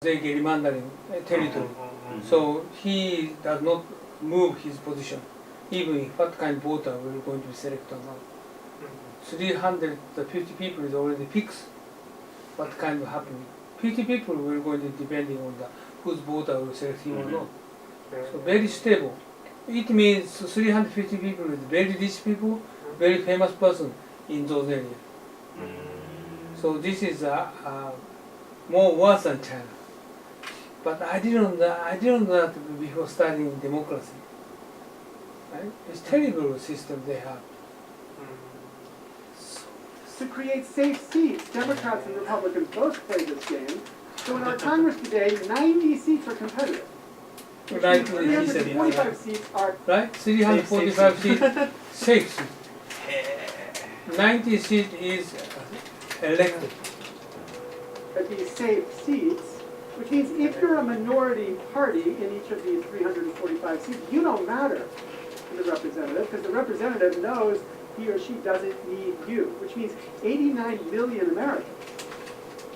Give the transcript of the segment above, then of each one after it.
they gerrymandering territory. So he does not move his position, even if what kind of voter we're going to be selected or not. 350 people is already fixed what kind of happening. 50 people will going to depending on the whose voter will select him or not. So very stable. It means 350 people is very rich people, very famous person in those areas. So this is more worse than China. But I didn't know that before studying democracy. Right? It's terrible system they have. To create safe seats, Democrats and Republicans both play this game. So in our Congress today, 90 seats are competitive. Right, 345 seats are right? 345 seats, safe seat. 90 seats is elected. these safe seats, which means if you're a minority party in each of these 345 seats, you don't matter to the representative because the representative knows he or she doesn't need you, which means 89 million Americans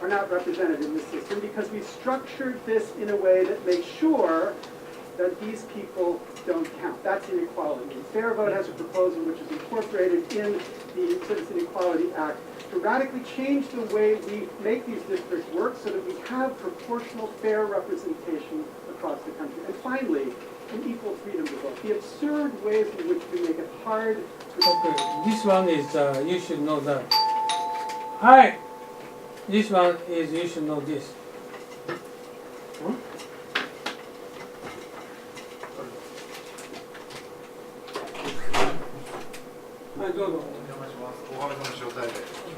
are not represented in this system because we structured this in a way that makes sure that these people don't count. That's inequality. The Fair Vote has a proposal which is incorporated in the Citizen Equality Act to radically change the way we make these districts work so that we have proportional, fair representation across the country. And finally, an equal freedom to vote. The absurd ways in which we make it hard to... Okay, this one is, you should know that. Hi! This one is, you should know this. Hmm?はい、どうぞ。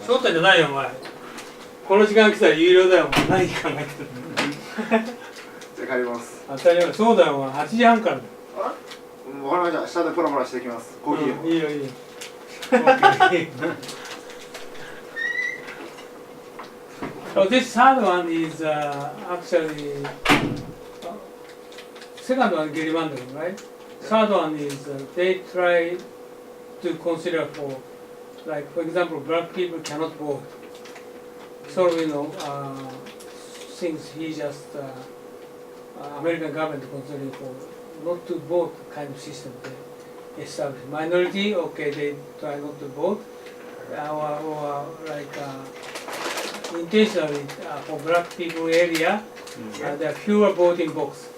招待じゃないよ、お前。この時間来たら有料だよ、お前。何考えてるの。じゃあ帰ります。当たり前、そうだよ、お前。8時半からだよ。わかりました。下でプラプラしてきます。コーヒーを。いいよ、いいよ。So this third one is actually second one gerrymandering, right? Third one is they try to consider for, like for example, black people cannot vote. So things he just American government considering for not to vote kind of system they establish. Minority, okay, they try not to vote, or like intentionally for black people area, there are fewer voting boxes.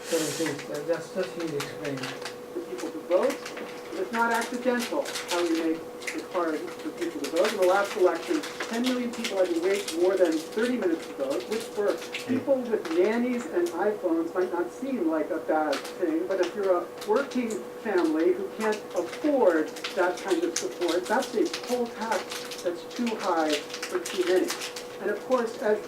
So just need to explain. For people to vote, it's not accidental how we make it hard for people to vote. In the last election, 10 million people had to wait more than 30 minutes to vote, which for people with nannies and iPhones might not seem like a bad thing, but if you're a working family who can't afford that kind of support, that's a poll tax that's too high for too many. And of course, as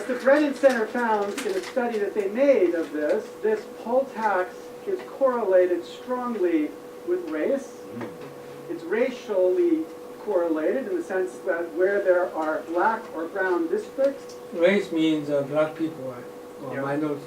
the Brennan Center found in a study that they made of this poll tax is correlated strongly with race. It's racially correlated in the sense that where there are black or brown districts, Race means black people or minority.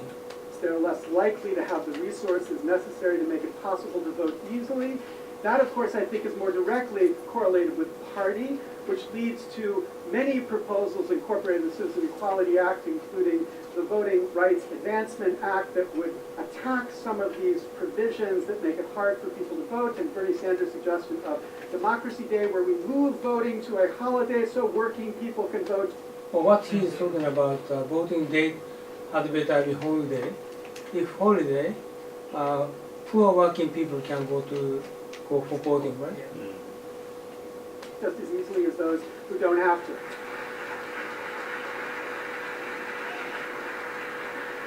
they're less likely to have the resources necessary to make it possible to vote easily. That, of course, I think is more directly correlated with party, which leads to many proposals incorporated in the Citizen Equality Act, including the Voting Rights Advancement Act that would attack some of these provisions that make it hard for people to vote, and Bernie Sanders' suggestion of Democracy Day, where we move voting to a holiday so working people can vote. Well, what he is talking about, voting date had better be holiday. If holiday, poor working people can go for voting, right? Just as easily as those who don't have to.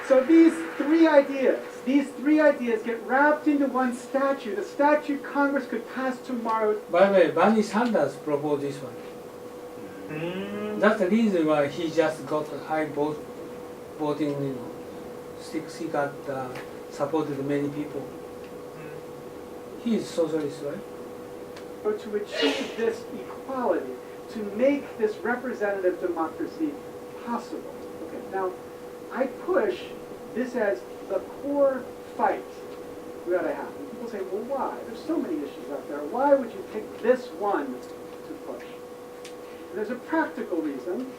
So these three ideas get wrapped into one statute, a statute Congress could pass tomorrow. By the way, Bernie Sanders proposed this one. That's the reason why he just got high voting, he got supported many people. He is socialist, right? To achieve this equality, to make this representative democracy possible. Okay, now, I push this as the core fight we ought to have. People people say, well, why? There's so many issues out there. Why would you pick this one to push? And there's a practical reason.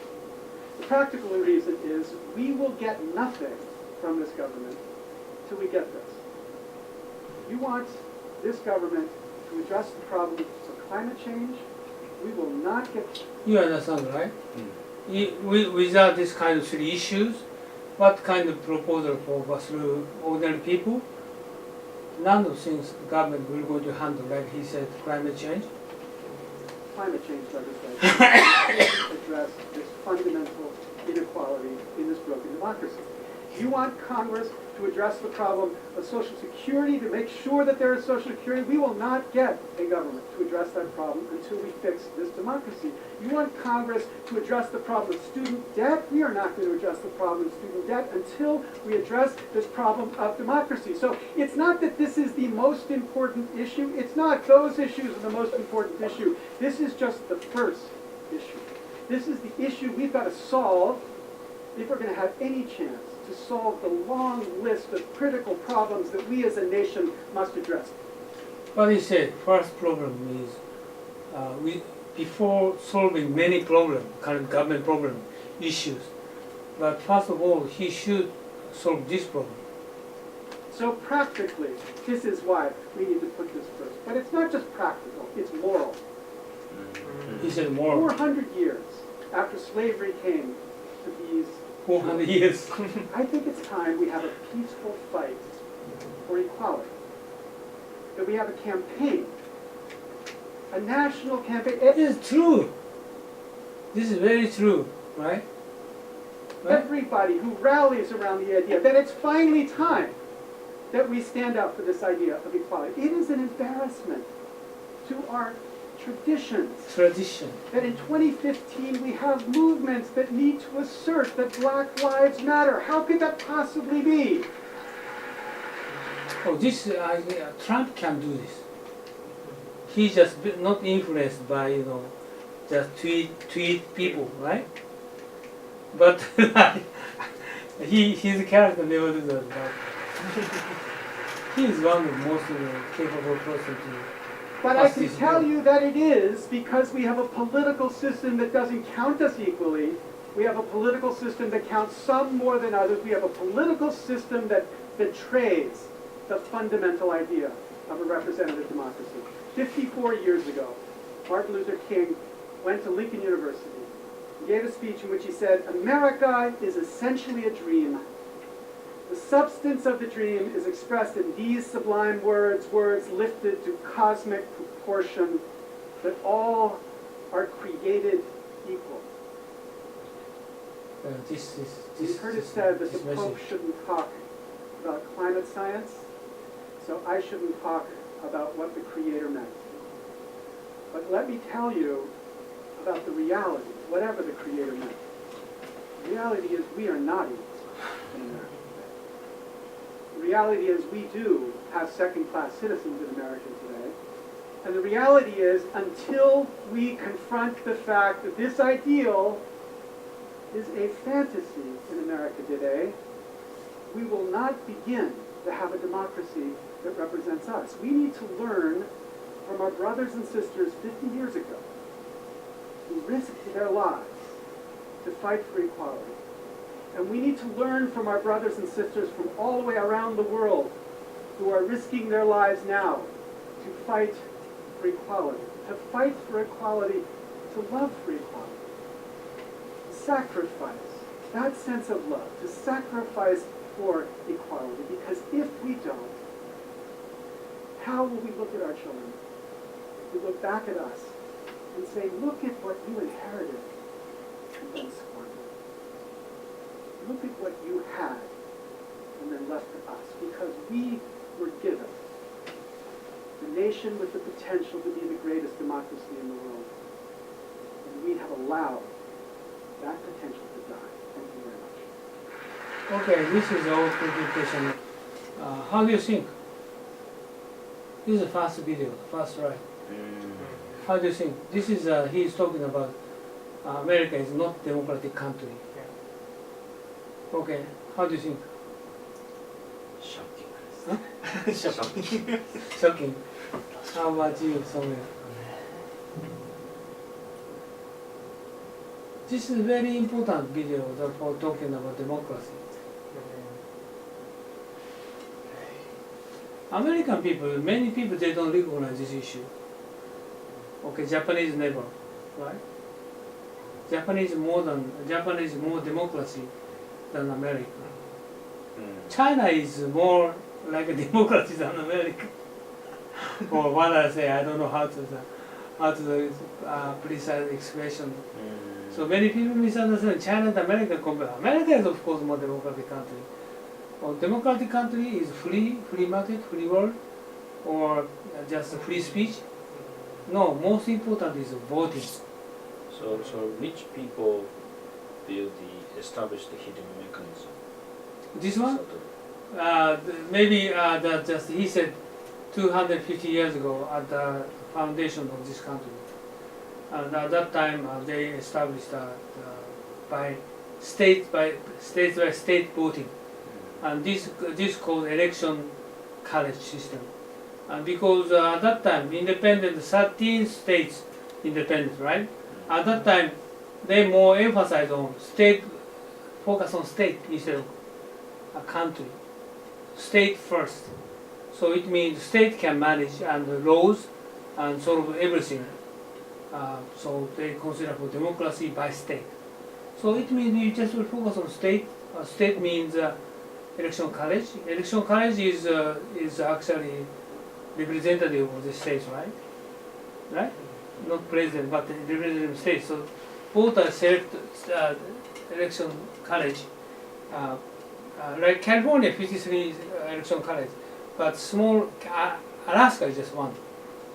The practical reason is we will get nothing from this government till we get this. You want this government to address the problem of climate change, we will not get... You understand, right? Without this kind of three issues, what kind of proposal for through ordinary people? None of things the government will go to handle, like he said, climate change. Climate change legislation address this fundamental inequality in this broken democracy. You want Congress to address the problem of Social Security, to make sure that there is Social Security. We will not get a government to address that problem until we fix this democracy. You want Congress to address the problem of student debt. We are not going to address the problem of student debt until we address this problem of democracy. So it's not that this is the most important issue. It's not those issues are the most important issue. This is just the first issue. This is the issue we've got to solve if we're going to have any chance to solve the long list of critical problems that we as a nation must address. What he said, first problem is before solving many problems, current government problem issues, but first of all, he should solve this problem. So practically, this is why we need to put this first. But it's not just practical, it's moral. He said more. 400 years after slavery came to these 400 years. I think it's time we have a peaceful fight for equality. That we have a campaign, a national campaign. It is true. This is very true, right? Everybody who rallies around the idea that it's finally time that we stand up for this idea of equality. It is an embarrassment to our traditions. That in 2015 we have movements that need to assert that Black Lives Matter. How could that possibly be? Oh, this Trump can do this. He's just not influenced by just tweet people, right? But his character never does that. But he is one of the most capable person to. But I can tell you that it is because we have a political system that doesn't count us equally. We have a political system that counts some more than others. We have a political system that betrays the fundamental idea of a representative democracy. 54 years ago, Martin Luther King went to Lincoln University and gave a speech in which he said, "America is essentially a dream. The substance of the dream is expressed in these sublime words, words lifted to cosmic proportion, that all are created equal." You've heard it said that the Pope shouldn't talk about climate science, so I shouldn't talk about what the Creator meant. But let me tell you about the reality, whatever the Creator meant. The reality is we are not equal in America. The reality is we do have second-class citizens in America today. And the reality is until we confront the fact that this ideal is a fantasy in America today, we will not begin to have a democracy that represents us. We need to learn from our brothers and sisters 50 years ago who risked their lives to fight for equality. And we need to learn from our brothers and sisters from all the way around the world who are risking their lives now to fight for equality, to love for equality, to sacrifice that sense of love, to sacrifice for equality. Because if we don't, how will we look at our children? We look back at us and say, look at what you inherited and then squandered. Look at what you had and then left to us, because we were given the nation with the potential to be the greatest democracy in the world. And we have allowed that potential to die. Thank you very much. Okay, this is our presentation. How do you think? This is the first video, first slide. How do you think? This is, he is talking about America is not democratic country. Okay, how do you think? Shocking. Huh? Shocking. How about you, Sonia? This is a very important video for talking about democracy. American people, many people, they don't recognize this issue. Okay, Japanese never, right? Japanese more democracy than America. China is more like a democracy than America. Or what I say, I don't know how to precise expression. So many people misunderstand China and America compare. America is of course more democratic country. Or democratic country is free market, free world, or just free speech. No, most important is voting. So which people will establish the hidden mechanism? This one? Sort of. Maybe that just he said 250 years ago at the foundation of this country. And at that time they established by state voting, and this called election college system. And because at that time independent 13 states independent, right? At that time they more emphasize on state, focus on state instead of a country. State first. So it means state can manage and the laws and sort of everything. So they consider for democracy by state. So it means you just will focus on state. State means election college. Election college is actually representative of the states, right? Right? Not president, but representative states. So voters select election college. Like California, 53 election college, but small Alaska is just one,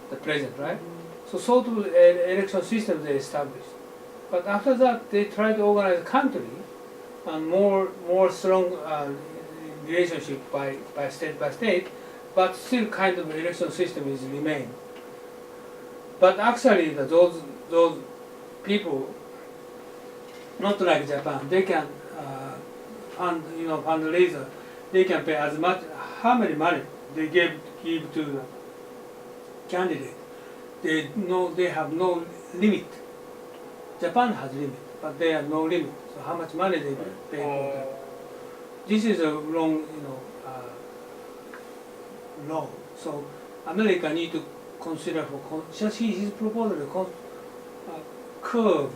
the president, right? So sort of election system they established. But after that, they try to organize a country and more strong relationship by state, but still kind of election system is remain. But actually, those people, not like Japan, they can fundraiser, they can pay as much, how many money they give to the candidate. They have no limit. Japan has limit, but they have no limit. So how much money they pay for that? This is a wrong, law. So America need to consider for just his proposal curve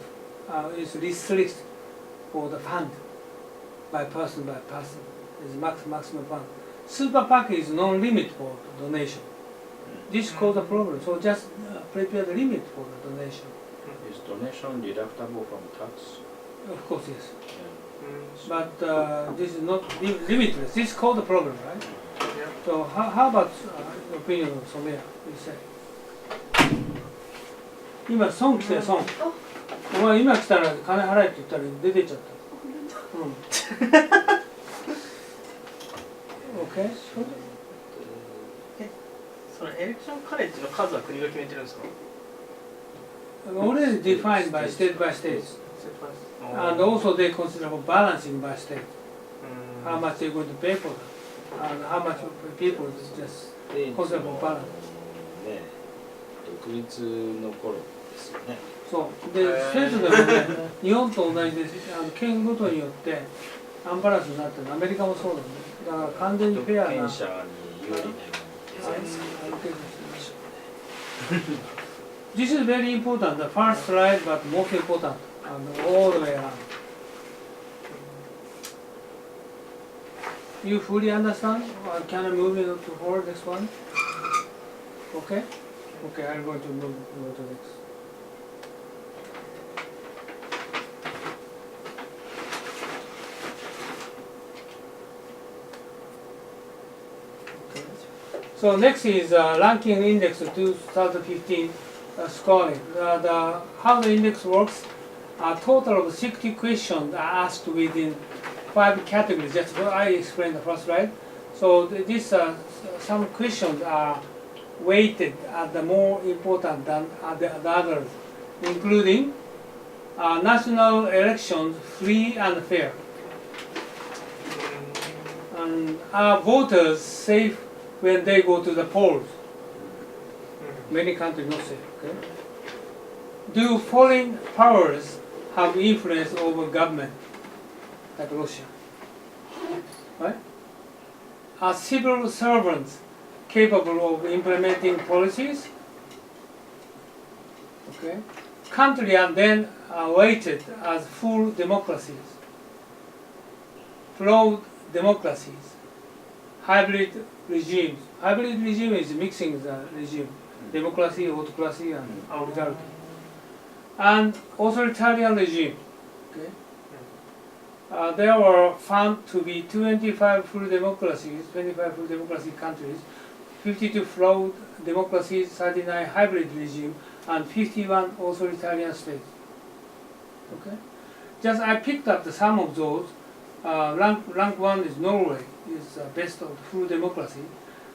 is restrict for the fund by person is maximum fund. Super PAC is no limit for donation. This causes a problem. So just prepare the limit for the donation. Is donation deductible from tax? Of course, yes. Yeah. But this is not limitless. This causes a problem, right? So how about opinion of Sonia? You say. 今損来て損。お前今来たら金払えって言ったら出てっちゃった。OK？ そのエレクションカレッジの数は国が決めてるんですか Already defined by state by state. And also they consider for balancing by state. How much they're going to pay for that. And how much people just consider for balance. ね、独立の頃ですよね。そうで制度でもね、日本と同じで県ごとによってアンバランスになってるの。アメリカもそうなんだ。だから完全にフェアな。権者に有利なデザインする。This is very important. The first slide, but most important, and all the way around. You fully understand? Can I move it to forward this one? Okay? Okay, I'm going to move to next. Okay. So next is ranking index 2015 scoring. How the index works, a total of 60 questions are asked within 5 categories. That's what I explained the first slide. So some questions are weighted as the more important than the others, including national elections free and fair, and are voters safe when they go to the polls. Many countries not safe. Okay? Do foreign powers have influence over government, like Russia? Right? Are civil servants capable of implementing policies? Okay? Countries are then rated as full democracies, flawed democracies, hybrid regimes. Hybrid regime is mixing the regime, democracy, autocracy, and oligarchy, and authoritarian regime. Okay? There were found to be 25 full democracies, 25 full democracy countries, 52 flawed democracies, 39 hybrid regime, and 51 authoritarian states. Okay? Just I picked up some of those. Rank 1 is Norway, is best of full democracy.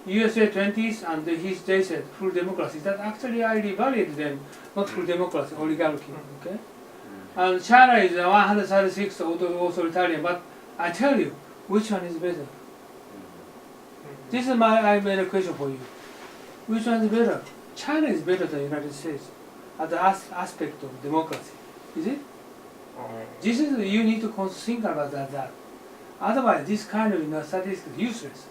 USA 20s, and they said full democracy. That actually I revalued them, not full democracy, oligarchy. Okay? And China is 136 authoritarian, but I tell you, which one is better? This is I made a question for you. Which one is better? China is better than the United States at the aspect of democracy. Is it? This is you need to think about that. Otherwise, this kind of statistics is useless.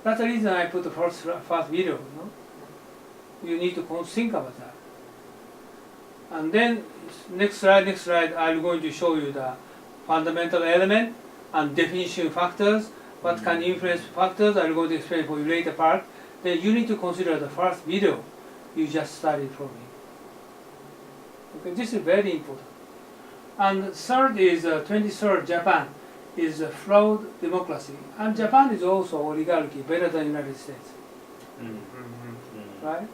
That's the reason I put the first video. You need to think about that. And then next slide, I'm going to show you the fundamental element and definition factors, what can influence factors. I'm going to explain for you later part. Then you need to consider the first video you just studied from me. Okay, this is very important. And third is 23rd, Japan is a flawed democracy. And Japan is also oligarchy, better than United States. Right?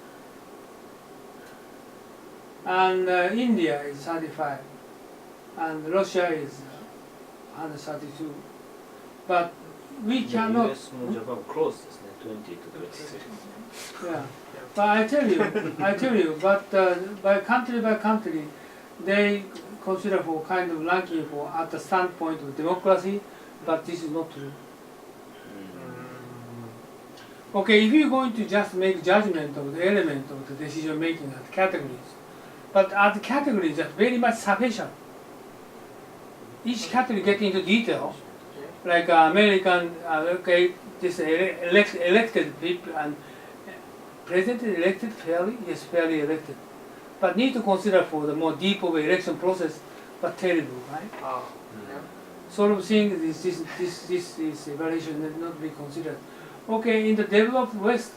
And India is 35. And Russia is 132. But we cannot... US も Japan close ですね、20 to 26. Yeah. But I tell you, but by country, they consider for kind of ranking for at the standpoint of democracy, but this is not true. Okay, if you're going to just make judgment of the element of the decision making at categories, but at categories are very much sufficient. Each category get into detail, like American, this elected people and president elected fairly, yes, fairly elected, but need to consider for the more deep of election process, but terrible, right? Sort of thing. This evaluation need not be considered. Okay, in the developed West,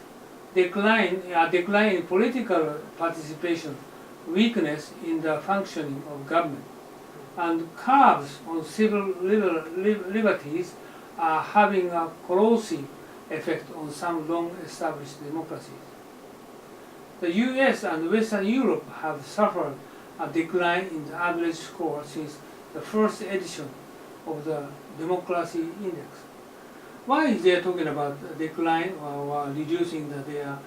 decline in political participation, weakness in the functioning of government, and curbs on civil liberties are having a corrosive effect on some long-established democracies. The US and Western Europe have suffered a decline in the average score since the first edition of the Democracy Index. Why is they talking about decline or reducing their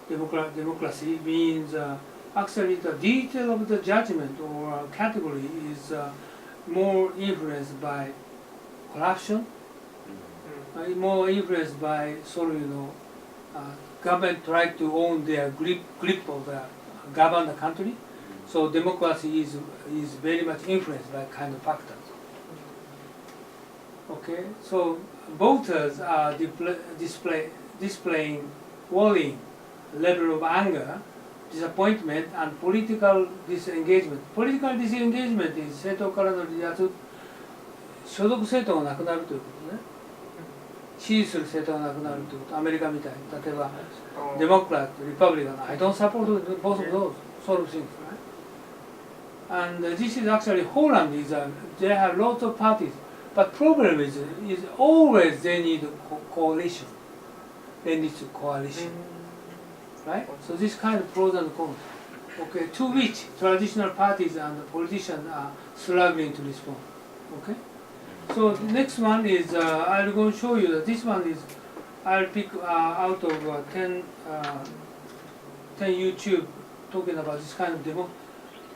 democracy means actually the detail of the judgment or category is more influenced by corruption, more influenced by sort of government trying to own their grip of the govern the country. So democracy is very much influenced by kind of factors. Okay, so voters are displaying worrying level of anger, disappointment, and political disengagement. Political disengagement is 政党からの離脱、所属政党がなくなるということね。支持する政党がなくなるということ。アメリカみたいに、例えば、デモクラット、リパブリカン、I don't support both of those sort of things, right? And this is actually Holland they have lots of parties. But problem is always they need coalition. They need coalition, right? So this kind of pros and cons. Okay, to which traditional parties and politicians are struggling to respond. Okay. So the next one is I'm going to show you that this one is I'll pick out of 10 YouTube talking about this kind of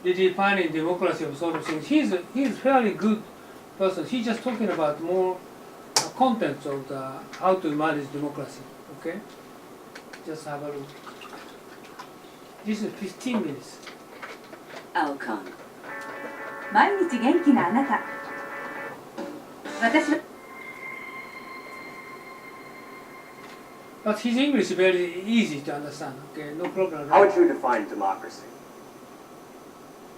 redefining democracy of sort of things. He's fairly good person. He's just talking about more contents of how to manage democracy. Okay? Just have a look. This is 15 minutes. 青コン毎日元気なあなた私は But his English is very easy to understand. Okay, no problem. How would you define democracy?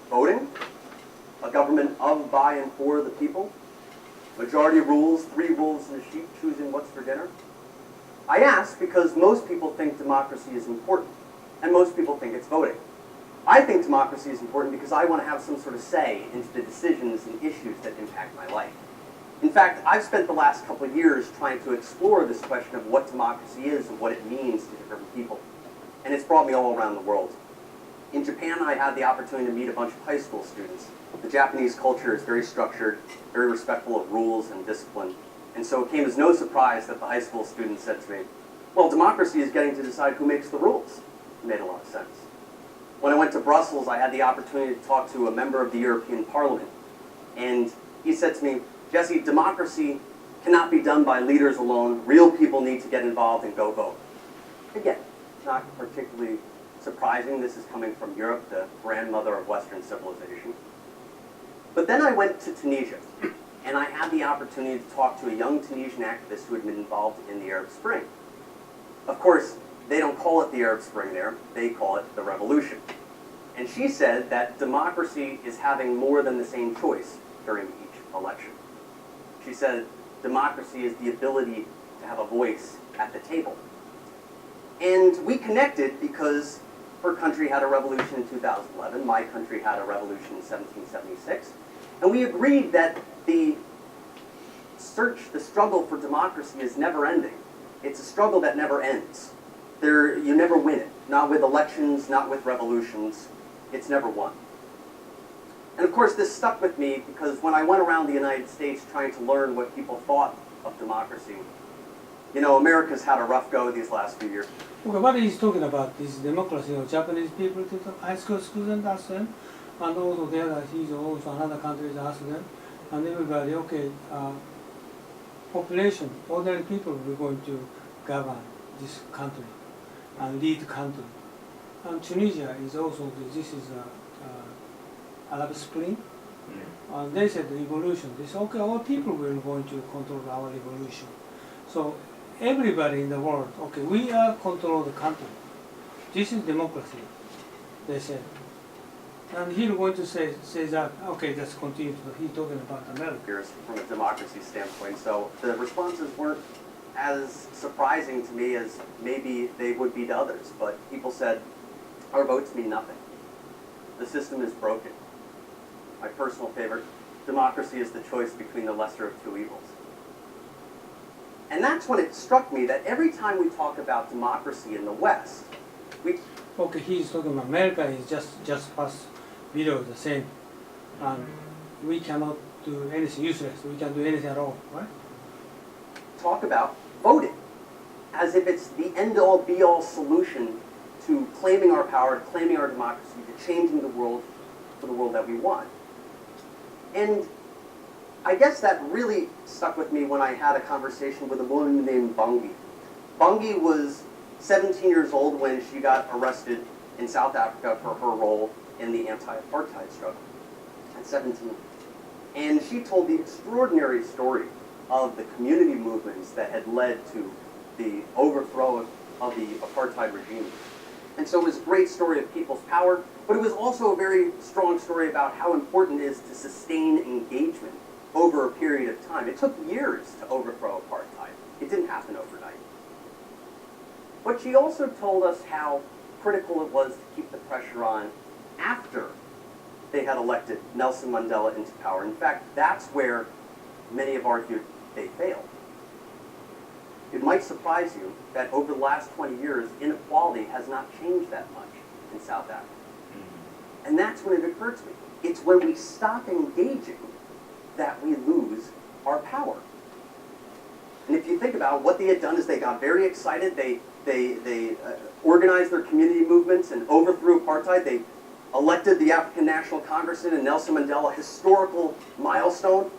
Voting? A government of, by, and for the people? Majority rules, 3 wolves and a sheep choosing what's for dinner? I ask because most people think democracy is important, and most people think it's voting. I think democracy is important because I want to have some sort of say into the decisions and issues that impact my life. In fact, I've spent the last couple of years trying to explore this question of what democracy is and what it means to different people. And it's brought me all around the world. In Japan, I had the opportunity to meet a bunch of high school students. The Japanese culture is very structured, very respectful of rules and discipline. And so it came as no surprise that the high school student said to me, well, democracy is getting to decide who makes the rules. It made a lot of sense. When I went to Brussels, I had the opportunity to talk to a member of the European Parliament. And he said to me, Jesse, democracy cannot be done by leaders alone. Real people need to get involved and go vote. Again, not particularly surprising. This is coming from Europe, the grandmother of Western civilization. But then I went to Tunisia, and I had the opportunity to talk to a young Tunisian activist who had been involved in the Arab Spring. Of course, they don't call it the Arab Spring there. They call it the revolution. And she said that democracy is having more than the same choice during each election. She said democracy is the ability to have a voice at the table. And we connected because her country had a revolution in 2011, my country had a revolution in 1776, and we agreed that the struggle for democracy is never ending. It's a struggle that never ends. You never win it, not with elections, not with revolutions. It's never won. And of course, this stuck with me because when I went around the United States trying to learn what people thought of democracy, you know, America's had a rough go these last few years. Okay, what he's talking about is democracy. Japanese people to the high school students ask them, and also he's also another countries ask them, and everybody, okay, population, ordinary people, we're going to govern this country and lead the country. And Tunisia is also, this is Arab Spring. And they said the evolution. They said, okay, all people will going to control our evolution. So everybody in the world, okay, we are control the country. This is democracy, they said. And he's going to say that, okay, let's continue. He's talking about America. From a democracy standpoint, so the responses weren't as surprising to me as maybe they would be to others, but people said, our votes mean nothing. The system is broken. My personal favorite, democracy is the choice between the lesser of 2 evils. And that's when it struck me that every time we talk about democracy in the West, Okay, he's talking about America is just past below the same. And we cannot do anything useless. We can do anything at all, right? talk about voting as if it's the end-all, be-all solution to claiming our power, to claiming our democracy, to changing the world for the world that we want. And I guess that really stuck with me when I had a conversation with a woman named Bungie. Bungie was 17 years old when she got arrested in South Africa for her role in the anti-apartheid struggle at 17. And she told the extraordinary story of the community movements that had led to the overthrow of the apartheid regime. And so it was a great story of people's power, but it was also a very strong story about how important it is to sustain engagement over a period of time. It took years to overthrow apartheid. It didn't happen overnight. But she also told us how critical it was to keep the pressure on after they had elected Nelson Mandela into power. In fact, that's where many have argued they failed. It might surprise you that over the last 20 years, inequality has not changed that much in South Africa. And that's when it occurred to me. It's when we stop engaging that we lose our power. And if you think about it, what they had done is they got very excited. They organized their community movements and overthrew apartheid. They elected the African National Congressman and Nelson Mandela, a historical milestone.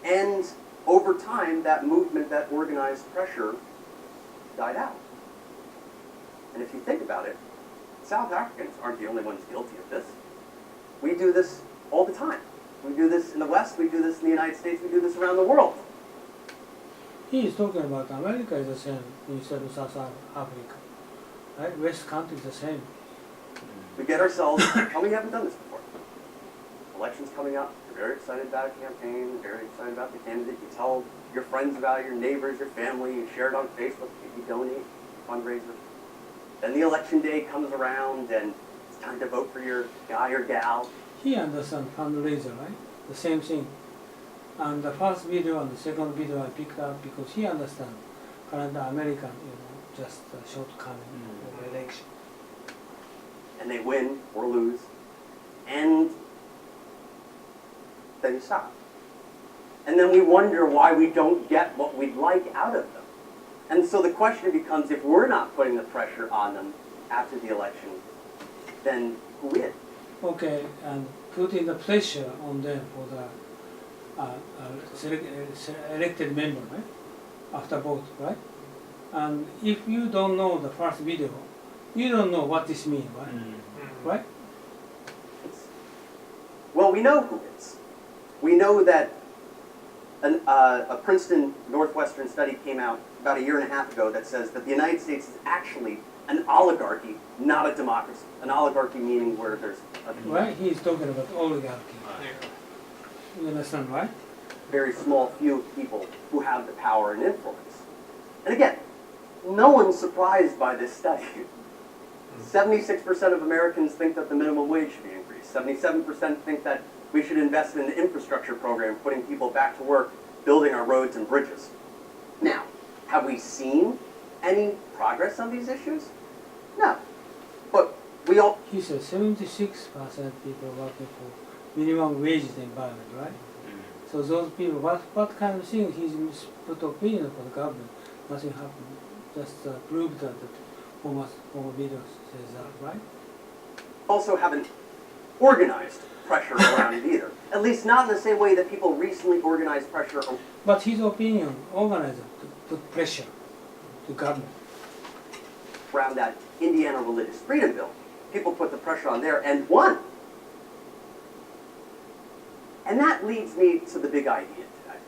And over time, that movement, that organized pressure, died out. And if you think about it, South Africans aren't the only ones guilty of this. We do this all the time. We do this in the West, we do this in the United States, we do this around the world. He is talking about America is the same instead of South Africa. Right? West country is the same. We get ourselves, and we haven't done this before. Election's coming up, you're very excited about a campaign, you're very excited about the candidate, you tell your friends about it, your neighbors, your family, you share it on Facebook, you donate, fundraiser. Then the election day comes around and it's time to vote for your guy or gal. He understands fundraiser, right? The same thing. And the first video and the second video I picked up because he understands current American, just a shortcoming of election. And they win or lose, and then you stop. And then we wonder why we don't get what we'd like out of them. And so the question becomes, if we're not putting the pressure on them after the election, then who is? Okay, and putting the pressure on them for the elected member, right? After vote, right? And if you don't know the first video, you don't know what this means, right? Right? Well, we know who is. We know that a Princeton Northwestern study came out about 1.5 years ago that says that the United States is actually an oligarchy, not a democracy. An oligarchy meaning where there's a Right? He is talking about oligarchy. You understand, right? very small few of people who have the power and influence. And again, no one's surprised by this study. 76% of Americans think that the minimum wage should be increased. 77% think that we should invest in an infrastructure program, putting people back to work, building our roads and bridges. Now, have we seen any progress on these issues? No. But we all... He said 76% people working for minimum wages environment, right? So those people, what kind of thing he's put opinion for the government? Nothing happened. Just proved that the former video says that, right? also haven't organized pressure around it either. At least not in the same way that people recently organized pressure But his opinion organized to put pressure to government. around that Indiana Religious Freedom Bill. People put the pressure on there and won. And that leads me to the big idea today.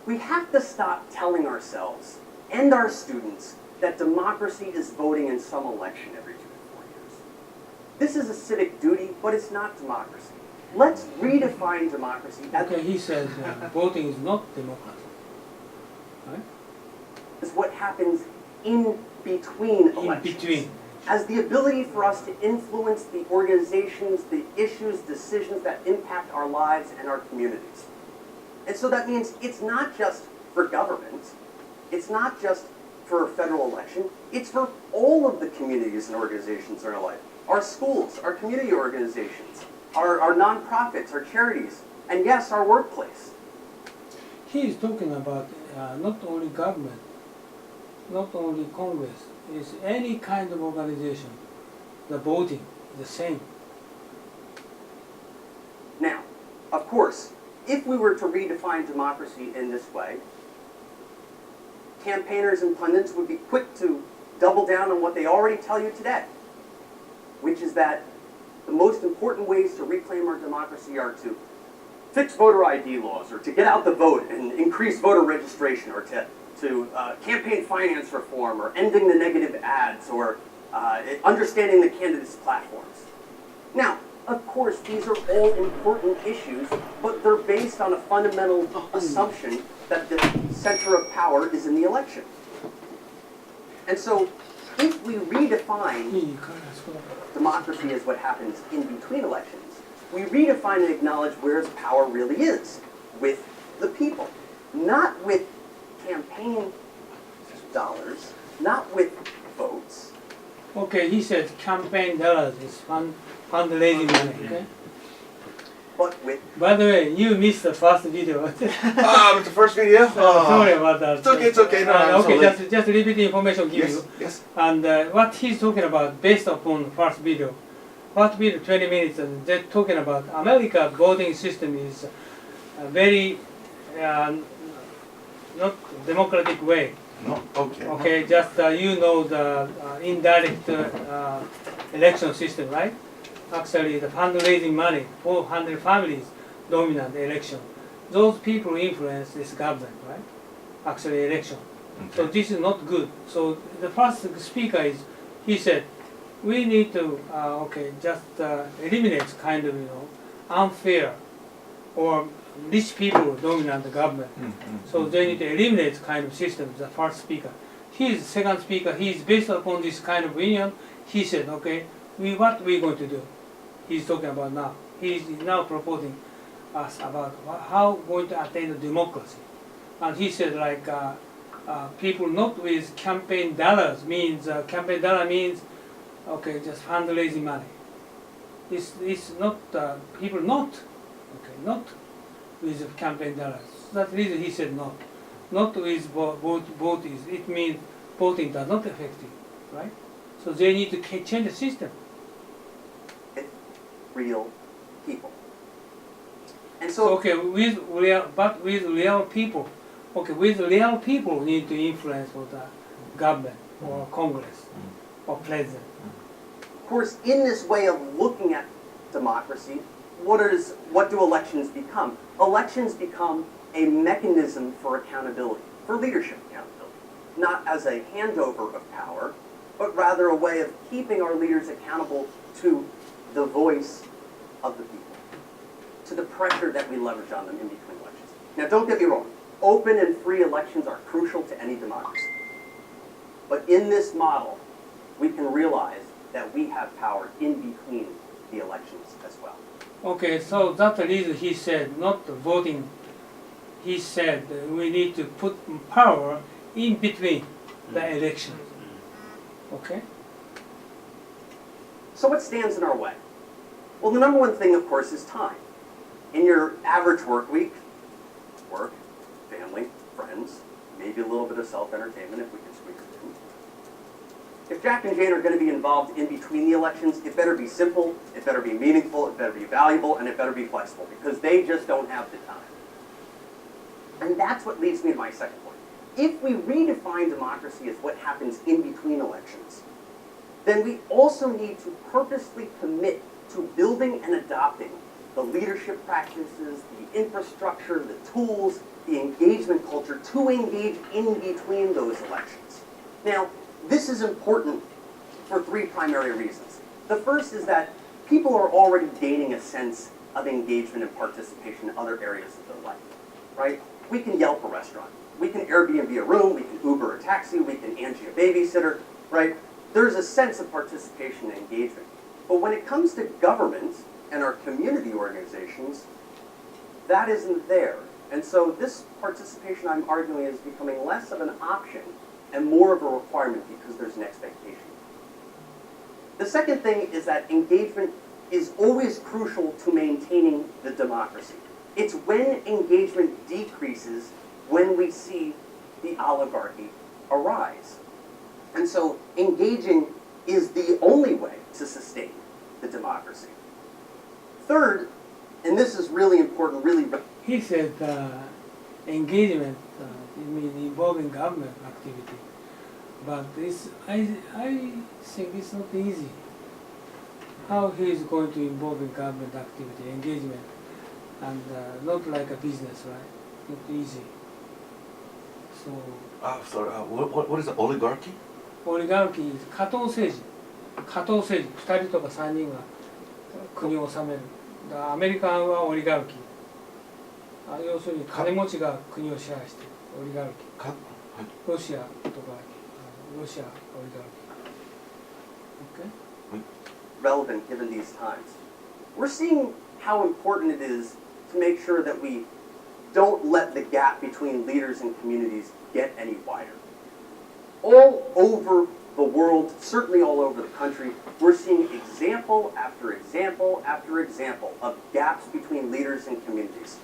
We have to stop telling ourselves and our students that democracy is voting in some election every 2 to 4 years. This is a civic duty, but it's not democracy. Let's redefine democracy as Okay, he says voting is not democracy. Right? what happens in between In elections. between. As the ability for us to influence the organizations, the issues, decisions that impact our lives and our communities. And so that means it's not just for government, it's not just for a federal election, it's for all of the communities and organizations in our life. Our schools, our community organizations, our nonprofits, our charities, and yes, our workplace. He is talking about not only government, not only Congress, it's any kind of organization. The voting is the same. Now, of course, if we were to redefine democracy in this way, campaigners and pundits would be quick to double down on what they already tell you today, which is that the most important ways to reclaim our democracy are to fix voter ID laws, or to get out the vote and increase voter registration, or to campaign finance reform, or ending the negative ads, or understanding the candidates' platforms. Now, of course, these are all important issues, but they're based on a fundamental assumption that the center of power is in the election. And so, if we redefine democracy as what happens in between elections, we redefine and acknowledge where the power really is, with the people, not with campaign dollars, not with votes. Okay, he says campaign dollars is fundraising money, okay? But with By the way, you missed the first video. With the first video? Sorry about that. It's okay, no, I'm okay, sorry. just repeat the information give you. Yes. And what he's talking about based upon first video. First video, 20 minutes, and they're talking about America voting system is a very not democratic way. No? Okay. Okay, just you know the indirect election system, right? Actually, the fundraising money, 400 families dominant the election. Those people influence this government, right? Actually, election. So Okay. this is not good. So the first speaker is, he said, we need to, just eliminate kind of, unfair or rich people dominant the government. So they need to eliminate kind of system, the first speaker. His second speaker, he is based upon this kind of opinion. He said, okay, what we going to do? He's talking about now. He is now proposing us about how going to attain the democracy. And he said like people not with campaign dollars means, campaign dollar means, okay, just fundraising money. It's not, people not with campaign dollars. That's the reason he said no. Not with vote is, it means voting does not effective, right? So they need to change the system. Real people. And So so, okay, with real people, okay, with real people need to influence for the government or Congress or president. of course, in this way of looking at democracy, what do elections become? Elections become a mechanism for accountability, for leadership accountability, not as a handover of power, but rather a way of keeping our leaders accountable to the voice of the people, to the pressure that we leverage on them in between elections. Now, don't get me wrong. Open and free elections are crucial to any democracy. But in this model, we can realize that we have power in between the elections as well. Okay, so that's the reason he said not voting. He said we need to put power in between the elections. Okay? So what stands in our way? Well, the number one thing, of course, is time. In your average work week, work, family, friends, maybe a little bit of self-entertainment if we can squeeze it in. If Jack and Jane are going to be involved in between the elections, it better be simple, it better be meaningful, it better be valuable, and it better be flexible, because they just don't have the time. And that's what leads me to my second point. If we redefine democracy as what happens in between elections, then we also need to purposely commit to building and adopting the leadership practices, the infrastructure, the tools, the engagement culture to engage in between those elections. Now, this is important for three primary reasons. The first is that people are already gaining a sense of engagement and participation in other areas of their life, right? We can Yelp a restaurant. We can Airbnb a room. We can Uber a taxi. We can Angie a babysitter, right? There's a sense of participation and engagement. But when it comes to government and our community organizations, that isn't there. And so this participation, I'm arguing, is becoming less of an option and more of a requirement because there's an expectation. The second thing is that engagement is always crucial to maintaining the democracy. It's when engagement decreases when we see the oligarchy arise. And so engaging is the only way to sustain the democracy. Third, and this is really important, He said engagement, it means involving government activity. But this, I think it's not easy. How he is going to involve in government activity, engagement, and not like a business, right? Not easy. So Sorry, what is the oligarchy? oligarchy is 加藤政治。加藤政治、2人とか3人が国を治める。だからアメリカはオリガルキー。要するに金持ちが国を支配しているオリガルキー。ロシアとかロシアオリガルキー。Okay? relevant given these times. We're seeing how important it is to make sure that we don't let the gap between leaders and communities get any wider. All over the world, certainly all over the country, we're seeing example after example after example of gaps between leaders and communities.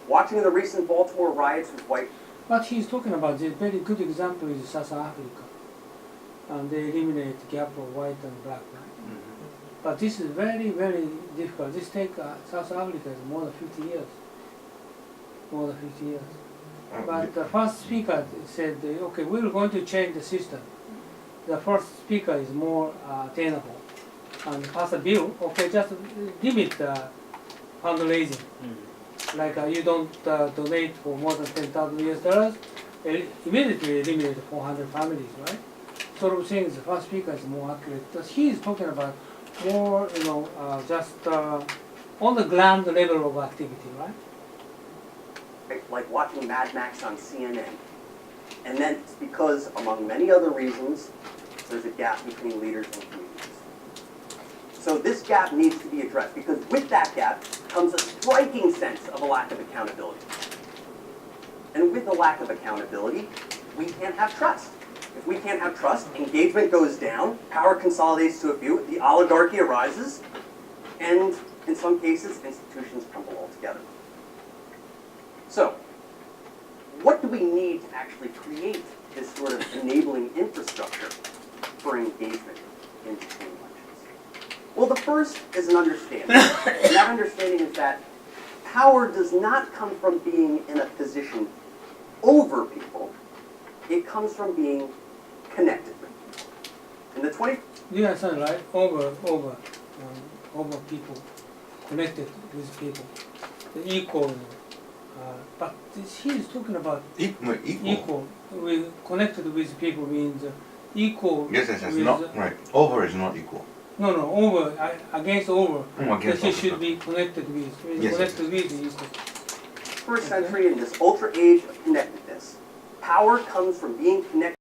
Watching the recent Baltimore riots with white... What he's talking about, the very good example is South Africa. And they eliminate the gap of white and black, right? Mm-hmm. But this is very, very difficult. This takes South Africa is more than 50 years. More than 50 years. But the first speaker said, okay, we're going to change the system. The first speaker is more attainable. And pass a bill, okay, just limit fundraising. Like you don't donate for more than $10,000, immediately eliminate 400 families, right? Sort of things, the first speaker is more accurate. But he is talking about more, just on the ground level of activity, right? Like watching Mad Max on CNN. And then it's because, among many other reasons, there's a gap between leaders and communities. So this gap needs to be addressed, because with that gap comes a striking sense of a lack of accountability. And with the lack of accountability, we can't have trust. If we can't have trust, engagement goes down, power consolidates to a few, the oligarchy arises, and in some cases, institutions crumble altogether. So, what do we need to actually create this sort of enabling infrastructure for engagement in between elections? Well, the first is an understanding. And that understanding is that power does not come from being in a position over people. It comes from being connected with people. In the 20... You understand, right? Over people, connected with people, the equal. But he is talking about equal. Connected with people means equal. Yes, not right. Over is not equal. No, over against over. Against that you over, should be connected with. Yes, Connected with is First century, in this ultra age of connectedness, power comes from being connected